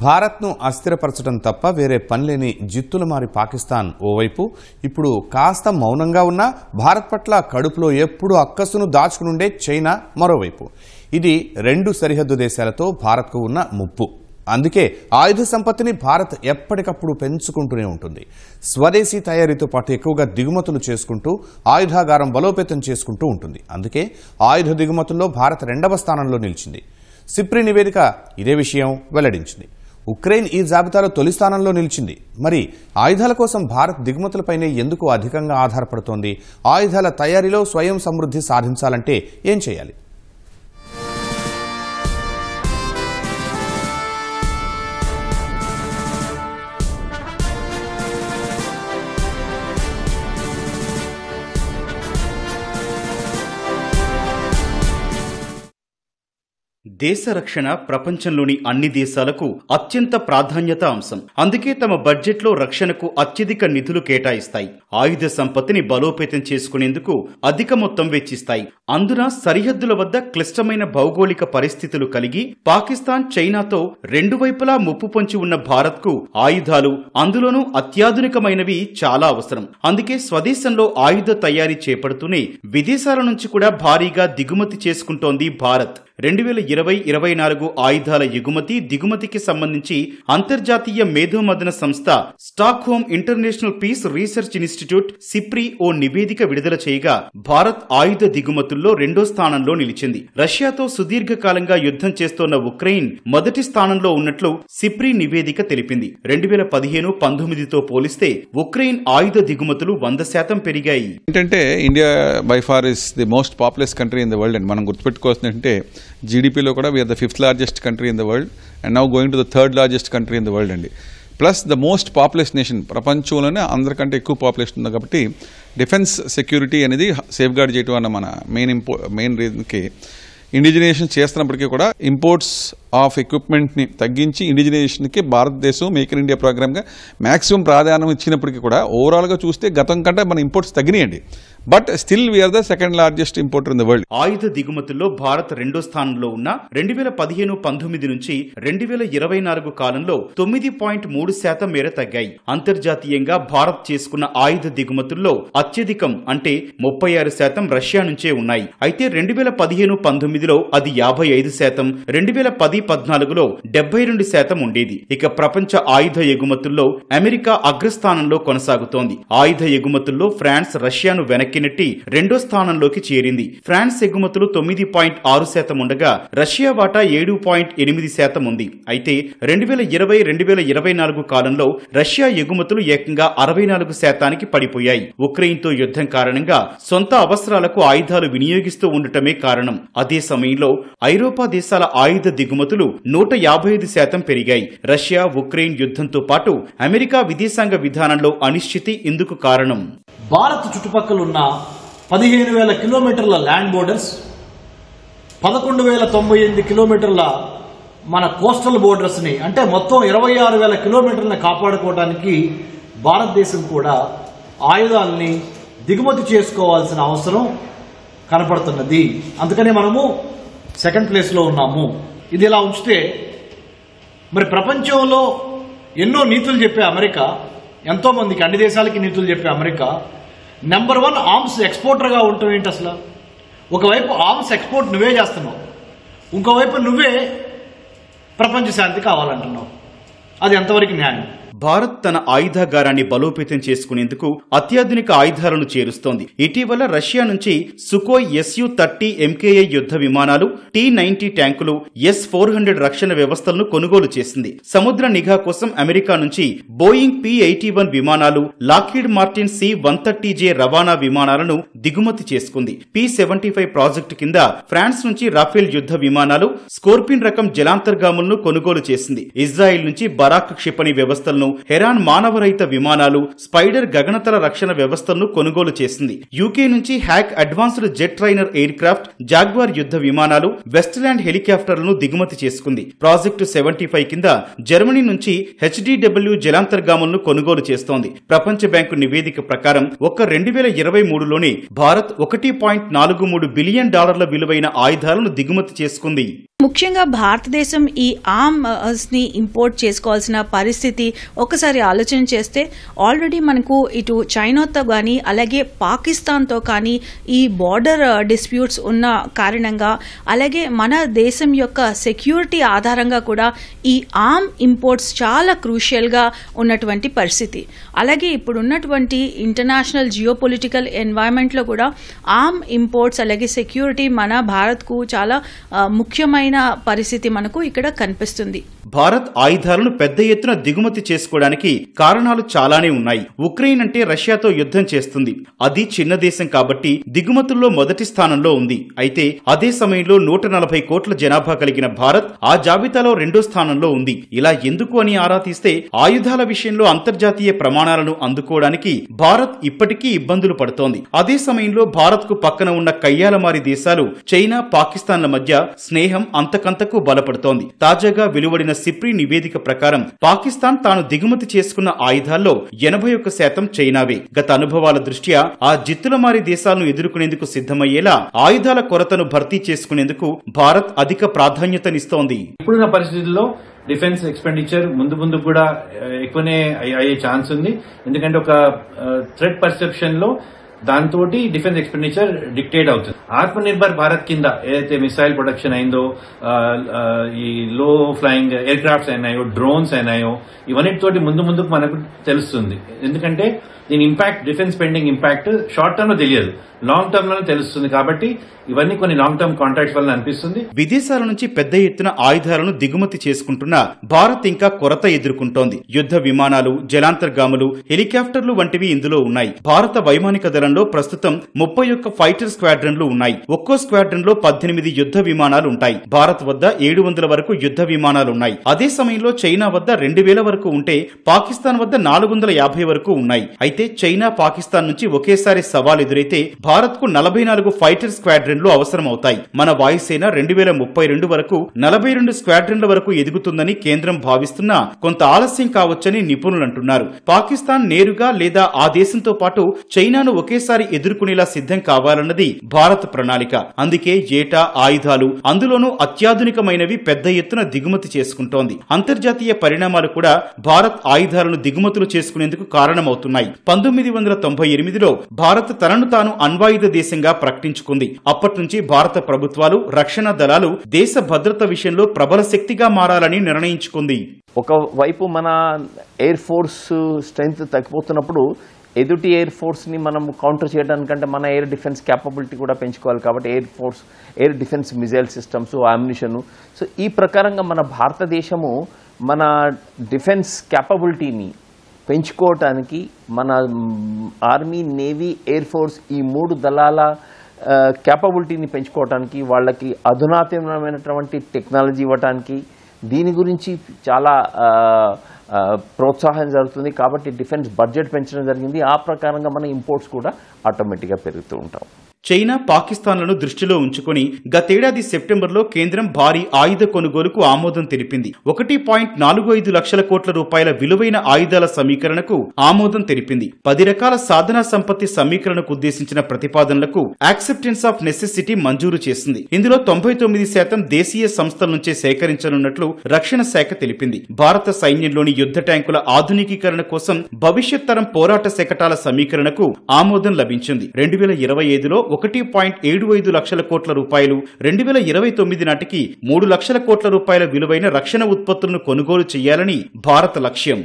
భారత్ను అస్థిరపరచడం తప్ప వేరే పనిలేని జిత్తులమారి పాకిస్తాన్ ఓవైపు ఇప్పుడు కాస్త మౌనంగా ఉన్న భారత్ పట్ల కడుపులో ఎప్పుడూ అక్కసును దాచుకునుండే చైనా మరోవైపు. ఇది రెండు సరిహద్దు దేశాలతో భారత్కు ఉన్న ముప్పు. అందుకే ఆయుధ సంపత్తిని భారత్ ఎప్పటికప్పుడు పెంచుకుంటూనే ఉంటుంది. స్వదేశీ తయారీతో పాటు ఎక్కువగా దిగుమతులు చేసుకుంటూ ఆయుధాగారం బలోపేతం చేసుకుంటూ ఉంటుంది. అందుకే ఆయుధ దిగుమతుల్లో భారత్ 2వ స్థానంలో నిలిచింది. సిప్రి నివేదిక ఇదే విషయం వెల్లడించింది. ఉక్రెయిన్ ఈ జాబితాలో తొలి స్థానంలో నిలిచింది. మరి ఆయుధాల కోసం భారత్ దిగుమతులపైనే ఎందుకు అధికంగా ఆధారపడుతోంది? ఆయుధాల తయారీలో స్వయం సమృద్ధి సాధించాలంటే ఏం చేయాలి? దేశ రక్షణ ప్రపంచంలోని అన్ని దేశాలకు అత్యంత ప్రాధాన్యత అంశం. అందుకే తమ బడ్జెట్లో రక్షణకు అత్యధిక నిధులు కేటాయిస్తాయి. ఆయుధ సంపత్తిని బలోపేతం చేసుకునేందుకు అధిక మొత్తం వెచ్చిస్తాయి. అందున సరిహద్దుల వద్ద క్లిష్టమైన భౌగోళిక పరిస్థితులు కలిగి పాకిస్తాన్, చైనాతో రెండు వైపులా ముప్పు పొంచి ఉన్న భారత్కు ఆయుధాలు, అందులోనూ అత్యాధునికమైనవి చాలా అవసరం. అందుకే స్వదేశంలో ఆయుధ తయారీ చేపడుతూనే విదేశాల నుంచి కూడా భారీగా దిగుమతి చేసుకుంటోంది భారత్. 2020-24 ఆయుధాల ఎగుమతి, దిగుమతికి సంబంధించి అంతర్జాతీయ మేధోమథన సంస్థ Stockholm International Peace Research Institute SIPRI ఓ నివేదిక విడుదల చేయగా భారత్ ఆయుధ దిగుమతుల్లో 2వ స్థానంలో నిలిచింది. రష్యాతో సుదీర్ఘకాలంగా యుద్ధం చేస్తోన్న ఉక్రెయిన్ మొదటి స్థానంలో ఉన్నట్లు సిప్రి నివేదిక తెలిపింది. 2015-19తో పోలిస్తే ఉక్రెయిన్ ఆయుధ దిగుమతులు 100% పెరిగాయి. ఏంటంటే India by far is the most populous country in the world and మనం గుర్తుపెట్టుకోవాల్సిందంటే జీడీపీలో కూడా we're the 5th largest country in the world and now going to the 3rd largest country in the world అండి. Plus the most populous nation, ప్రపంచంలోనే అందరికంటే ఎక్కువ population ఉంది. కాబట్టి డిఫెన్స్ సెక్యూరిటీ అనేది సేఫ్ గార్డ్ చేయడం అన్న మన మెయిన్ రీజన్కి ఇండిజినేషన్ చేస్తున్నప్పటికీ కూడా ఇంపోర్ట్స్ ఆఫ్ ఎక్విప్మెంట్ని తగ్గించి ఇండిజినేషన్కి భారతదేశం మేక్ ఇన్ ఇండియా ప్రోగ్రామ్గా మ్యాక్సిమం ప్రాధాన్యం ఇచ్చినప్పటికీ కూడా ఓవరాల్గా చూస్తే గతం కంటే మన ఇంపోర్ట్స్ తగ్గినాయండి. But still we're the 2nd largest importer in the world. ఆయుధ దిగుమతుల్లో భారత్ 2వ స్థానంలో ఉన్న 2015-19 నుంచి 2024 కాలంలో 9.3% మేర తగ్గాయి. అంతర్జాతీయంగా భారత్ చేసుకున్న ఆయుధ దిగుమతుల్లో అత్యధికం అంటే 36% రష్యా నుంచే ఉన్నాయి. అయితే 2015-19లో అది 55%, 2010-14లో 72% ఉండేది. ఇక ప్రపంచ ఆయుధ ఎగుమతుల్లో అమెరికా అగ్రస్థానంలో కొనసాగుతోంది. ఆయుధ ఎగుమతుల్లో ఫ్రాన్స్ రష్యాను వెనక్కి నెట్టి 2వ స్థానంలోకి చేరింది. ఫ్రాన్స్ ఎగుమతులు 9.6% ఉండగా రష్యా వాటా 7.8% ఉంది. అయితే 2020-2024 కాలంలో రష్యా ఎగుమతులు ఏకంగా 64%కి పడిపోయాయి. ఉక్రెయిన్తో యుద్ధం కారణంగా సొంత అవసరాలకు ఆయుధాలు వినియోగిస్తూ ఉండటమే కారణం. అదే సమయంలో ఐరోపా దేశాల ఆయుధ దిగుమతులు 155% పెరిగాయి. రష్యా ఉక్రెయిన్ యుద్ధంతో పాటు అమెరికా విదేశాంగ విధానంలో అనిశ్చితి ఇందుకు కారణం. భారత్ చుట్టుపక్కల ఉన్న 15,000 కిలోమీటర్ల ల్యాండ్ బోర్డర్స్, 11,098 కిలోమీటర్ల మన కోస్టల్ బోర్డర్స్ ని అంటే మొత్తం 26,000 కిలోమీటర్లను కాపాడుకోవడానికి భారతదేశం కూడా ఆయుధాలని దిగుమతి చేసుకోవాల్సిన అవసరం కనపడుతున్నది. అందుకనే మనము 2nd ప్లేస్లో ఉన్నాము. ఇది ఇలా ఉంచితే మరి ప్రపంచంలో ఎన్నో నీతులు చెప్పే అమెరికా, ఎంతో మందికి అన్ని దేశాలకి నీతులు చెప్పే అమెరికా నెంబర్ 1 ఆర్మ్స్ ఎక్స్పోర్టర్గా ఉండటం ఏంటి? అసలు ఒకవైపు ఆర్మ్స్ ఎక్స్పోర్ట్ నువ్వే చేస్తున్నావు, ఇంకోవైపు నువ్వే ప్రపంచ శాంతి కావాలంటున్నావు. అది ఎంతవరకు న్యాయం? భారత్ తన ఆయుధాగారాన్ని బలోపేతం చేసుకునేందుకు అత్యాధునిక ఆయుధాలను చేరుస్తోంది. ఇటీవల రష్యా నుంచి సుకోయ్ Su-30 MKI యుద్ధ విమానాలు, T-90 ట్యాంకులు, S-400 రక్షణ వ్యవస్థలను కొనుగోలు చేసింది. సముద్ర నిఘా కోసం అమెరికా నుంచి బోయింగ్ P-81 విమానాలు, లాక్హీడ్ మార్టిన్ C-130J రవాణా విమానాలను దిగుమతి చేసుకుంది. P-75 ప్రాజెక్టు కింద ఫ్రాన్స్ నుంచి రాఫెల్ యుద్ధ విమానాలు, స్కోర్పిన్ రకం జలాంతర్గాములను కొనుగోలు చేసింది. ఇజ్రాయిల్ నుంచి బరాక్ క్షిపణి వ్యవస్థలను, హెరాన్ మానవరహిత విమానాలు, స్పైడర్ గగనతల రక్షణ వ్యవస్థలను కొనుగోలు చేసింది. యూకే నుంచి hack advanced jet trainer air craft, jaguar యుద్ధ విమానాలు, వెస్ట్లాండ్ హెలికాప్టర్లను దిగుమతి చేసుకుంది. ప్రాజెక్టు 75 కింద జర్మనీ నుంచి HDW జలాంతర్గాములను కొనుగోలు చేస్తోంది. ప్రపంచ బ్యాంకు నివేదిక ప్రకారం ఒక్క 2023లోనే భారత్ $1.43 బిలియన్ విలువైన ఆయుధాలను దిగుమతి చేసుకుంది. ముఖ్యంగా భారతదేశం ఈ ఆర్మ్స్ని ఇంపోర్ట్ చేసుకోవాల్సిన పరిస్థితి ఒకసారి ఆలోచన చేస్తే ఆల్రెడీ మనకు ఇటు చైనాతో కానీ అలాగే పాకిస్తాన్తో కానీ ఈ బార్డర్ డిస్ప్యూట్స్ ఉన్న కారణంగా అలాగే మన దేశం యొక్క సెక్యూరిటీ ఆధారంగా కూడా ఈ ఆర్మ్ ఇంపోర్ట్స్ చాలా క్రూషియల్గా ఉన్నటువంటి పరిస్థితి. అలాగే ఇప్పుడు ఉన్నటువంటి ఇంటర్నేషనల్ జియోపొలిటికల్ ఎన్వైరన్మెంట్లో కూడా ఆర్మ్ ఇంపోర్ట్స్ అలాగే సెక్యూరిటీ మన భారత్కు చాలా ముఖ్యమైన పరిస్థితి మనకు ఇక్కడ కనిపిస్తుంది. భారత్ ఆయుధాలను పెద్ద ఎత్తున దిగుమతి చేసుకోవడానికి కారణాలు చాలానే ఉన్నాయి. ఉక్రెయిన్ అంటే రష్యాతో యుద్ధం చేస్తుంది. అది చిన్న దేశం కాబట్టి దిగుమతుల్లో మొదటి స్థానంలో ఉంది. అయితే అదే సమయంలో 140 కోట్ల జనాభా కలిగిన భారత్ ఆ జాబితాలో 2వ స్థానంలో ఉంది. ఇలా ఎందుకు అని ఆరా తీస్తే ఆయుధాల విషయంలో అంతర్జాతీయ ప్రమాణాలను అందుకోవడానికి భారత్ ఇప్పటికీ ఇబ్బందులు పడుతోంది. అదే సమయంలో భారత్ కు పక్కన ఉన్న కయ్యాలమారి దేశాలు చైనా, పాకిస్తాన్ల మధ్య స్నేహం అంతకంతకు బలపడుతోంది. తాజాగా వెలువడిన సిప్రీ నివేదిక ప్రకారం పాకిస్తాన్ తాను దిగుమతి చేసుకున్న ఆయుధాల్లో 81% చైనావే. గత అనుభవాల దృష్ట్యా ఆ జిత్తులమారి దేశాలను ఎదుర్కొనేందుకు సిద్ధమయ్యేలా ఆయుధాల కొరతను భర్తీ చేసుకునేందుకు భారత్ అధిక ప్రాధాన్యతనిస్తోంది. ఇప్పుడున్న పరిస్థితుల్లో డిఫెన్స్ ఎక్స్పెండిచర్ ముందు కూడా ఎక్కువనే అయ్యే ఛాన్స్ ఉంది. ఎందుకంటే ఒక థ్రెట్ పర్సెప్షన్ లో దాంతో డిఫెన్స్ ఎక్స్పెండిచర్ డిక్టేట్ అవుతుంది. ఆత్మనిర్భర్ భారత్ కింద ఏదైతే మిసైల్ ప్రొడక్షన్ అయిందో, ఈ లో ఫ్లయింగ్ ఎయిర్ క్రాఫ్ట్స్ అయినాయో, డ్రోన్స్ అయినాయో, ఇవన్నిటితోటి ముందుకు మనకు తెలుస్తుంది. ఎందుకంటే దీని impact, defence spending impact short term లో తెలియదు, లాంగ్ టర్మ్ లోనే తెలుస్తుంది. కాబట్టి ఇవన్నీ కొన్ని లాంగ్ టర్మ్ కాంట్రాక్ట్స్ వల్ల అనిపిస్తుంది. విదేశాల నుంచి పెద్ద ఎత్తున ఆయుధాలను దిగుమతి చేసుకుంటున్న భారత్ ఇంకా కొరత ఎదుర్కొంటోంది. యుద్ధ విమానాలు, జలాంతర్గాములు, హెలికాప్టర్లు వంటివి ఇందులో ఉన్నాయి. భారత వైమానిక దళంలో ప్రస్తుతం 31 ఫైటర్ స్క్వాడ్రన్లు ఉన్నాయి. ఒక్కో స్క్వాడ్రన్ లో 18 యుద్ధ విమానాలు ఉంటాయి. భారత్ వద్ద 700 వరకు యుద్ధ విమానాలున్నాయి. అదే సమయంలో చైనా వద్ద 2000 వరకు ఉంటే పాకిస్తాన్ వద్ద 450 వరకు ఉన్నాయి. అయితే చైనా, పాకిస్తాన్ నుంచి ఒకేసారి సవాల్ ఎదురైతే భారత్ కు 44 ఫైటర్ స్క్వాడ్రన్లు అవసరమవుతాయి. మన వాయుసేన 2032 వరకు 42 స్క్వాడ్రన్ల వరకు ఎదుగుతుందని కేంద్రం భావిస్తున్నా కొంత ఆలస్యం కావచ్చని నిపుణులు అంటున్నారు. పాకిస్తాన్ నేరుగా లేదా ఆ దేశంతో పాటు చైనాను ఒకేసారి ఎదుర్కొనేలా సిద్ధం కావాలన్నది భారత్ ప్రణాళిక. అందుకే ఏటా ఆయుధాలు, అందులోనూ అత్యాధునికమైనవి పెద్ద ఎత్తున దిగుమతి చేసుకుంటోంది. అంతర్జాతీయ పరిణామాలు కూడా భారత్ ఆయుధాలను దిగుమతులు చేసుకునేందుకు కారణమవుతున్నాయి. 1998లో భారత్ తనను తాను అణ్వాయుధ దేశంగా ప్రకటించుకుంది. అప్పటి నుంచి భారత ప్రభుత్వాలు, రక్షణ దళాలు దేశ భద్రత విషయంలో ప్రబల శక్తిగా మారాలని నిర్ణయించుకుంది. ఒకవైపు మన ఎయిర్ ఫోర్స్ స్ట్రెంగ్త్ తగ్గిపోతున్నప్పుడు ఎదుటి ఎయిర్ ఫోర్స్ని మనం కౌంటర్ చేయడానికంటే మన ఎయిర్ డిఫెన్స్ క్యాపబిలిటీ కూడా పెంచుకోవాలి. కాబట్టి air defence missile systems, ammunition. So ఈ ప్రకారంగా మన భారతదేశము మన డిఫెన్స్ క్యాపబిలిటీని పెంచుకోవటానికి మన ఆర్మీ, నేవీ, ఎయిర్ ఫోర్స్ ఈ 3 దళాల క్యాపబిలిటీని పెంచుకోవటానికి, వాళ్ళకి అధునాతనమైనటువంటి టెక్నాలజీ ఇవ్వటానికి దీని గురించి చాలా ప్రోత్సాహం జరుగుతుంది. కాబట్టి డిఫెన్స్ బడ్జెట్ పెంచడం జరిగింది. ఆ ప్రకారంగా మన ఇంపోర్ట్స్ కూడా ఆటోమేటిక్గా పెరుగుతూ ఉంటాం. చైనా, పాకిస్తాన్లను దృష్టిలో ఉంచుకుని గతేడాది సెప్టెంబర్లో కేంద్రం భారీ ఆయుధ కొనుగోలుకు ఆమోదం తెలిపింది. 1.45 లక్షల కోట్ల రూపాయల విలువైన ఆయుధాల సమీకరణకు ఆమోదం తెలిపింది. 10 రకాల సాధన సంపత్తి సమీకరణకు ఉద్దేశించిన ప్రతిపాదనలకు యాక్సెప్టెన్స్ ఆఫ్ నెసెసిటీ మంజూరు చేసింది. ఇందులో 99% దేశీయ సంస్థల నుంచే సేకరించనున్నట్లు రక్షణ శాఖ తెలిపింది. భారత సైన్యంలోని యుద్ధ ట్యాంకుల ఆధునికీకరణ కోసం భవిష్యత్ తరం పోరాట శకటాల సమీకరణకు ఆమోదం లభించింది. 2025లో 1.75 లక్షల కోట్ల రూపాయలు, 2029 నాటికి 3 లక్షల కోట్ల రూపాయల విలువైన రక్షణ ఉత్పత్తులను కొనుగోలు చేయాలని భారత లక్ష్యం.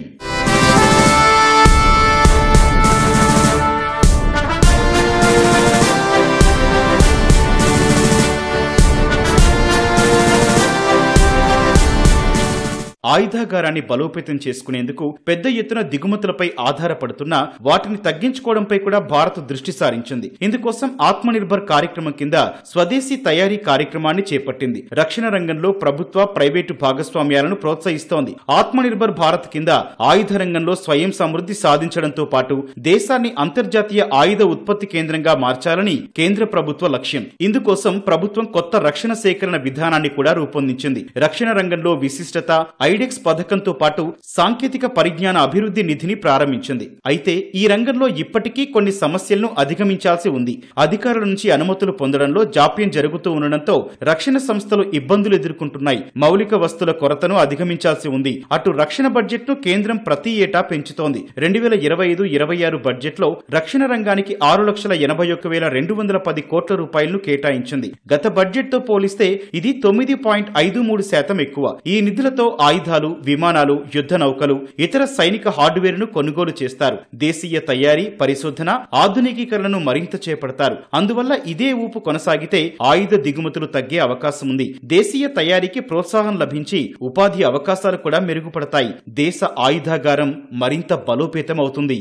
ఆయుధాగారాన్ని బలోపేతం చేసుకునేందుకు పెద్ద ఎత్తున దిగుమతులపై ఆధారపడుతున్నా వాటిని తగ్గించుకోవడంపై కూడా భారత్ దృష్టి సారించింది. ఇందుకోసం ఆత్మనిర్భర్ కార్యక్రమం కింద స్వదేశీ తయారీ కార్యక్రమాన్ని చేపట్టింది. రక్షణ రంగంలో ప్రభుత్వ, ప్రైవేటు భాగస్వామ్యాలను ప్రోత్సహిస్తోంది. ఆత్మనిర్భర్ భారత్ కింద ఆయుధ రంగంలో స్వయం సమృద్ధి సాధించడంతో పాటు దేశాన్ని అంతర్జాతీయ ఆయుధ ఉత్పత్తి కేంద్రంగా మార్చాలని కేంద్ర ప్రభుత్వ లక్ష్యం. ఇందుకోసం ప్రభుత్వం కొత్త రక్షణ సేకరణ విధానాన్ని కూడా రూపొందించింది. రక్షణ రంగంలో విశిష్టత, ఐడెక్స్ పథకంతో పాటు సాంకేతిక పరిజ్ఞాన అభివృద్ధి నిధిని ప్రారంభించింది. అయితే ఈ రంగంలో ఇప్పటికీ కొన్ని సమస్యలను అధిగమించాల్సి ఉంది. అధికారుల నుంచి అనుమతులు పొందడంలో జాప్యం జరుగుతూ ఉండడంతో రక్షణ సంస్థలు ఇబ్బందులు ఎదుర్కొంటున్నాయి. మౌలిక వస్తువుల కొరతను అధిగమించాల్సి ఉంది. అటు రక్షణ బడ్జెట్ ను కేంద్రం ప్రతి ఏటా పెంచుతోంది. 2025-26 బడ్జెట్లో రక్షణ రంగానికి 6,81,210 కోట్ల రూపాయలను కేటాయించింది. గత బడ్జెట్ తో పోలిస్తే ఇది 9.53% ఎక్కువ. ఈ నిధులతో ఆయుధాలు, విమానాలు, యుద్ధ నౌకలు, ఇతర సైనిక హార్డ్వేర్ ను కొనుగోలు చేస్తారు. దేశీయ తయారీ, పరిశోధన, ఆధునికీకరణను మరింత చేపడతారు. అందువల్ల ఇదే ఊపు కొనసాగితే ఆయుధ దిగుమతులు తగ్గే అవకాశం ఉంది. దేశీయ తయారీకి ప్రోత్సాహం లభించి ఉపాధి అవకాశాలు కూడా మెరుగుపడతాయి. దేశ ఆయుధాగారం మరింత బలోపేతం అవుతుంది.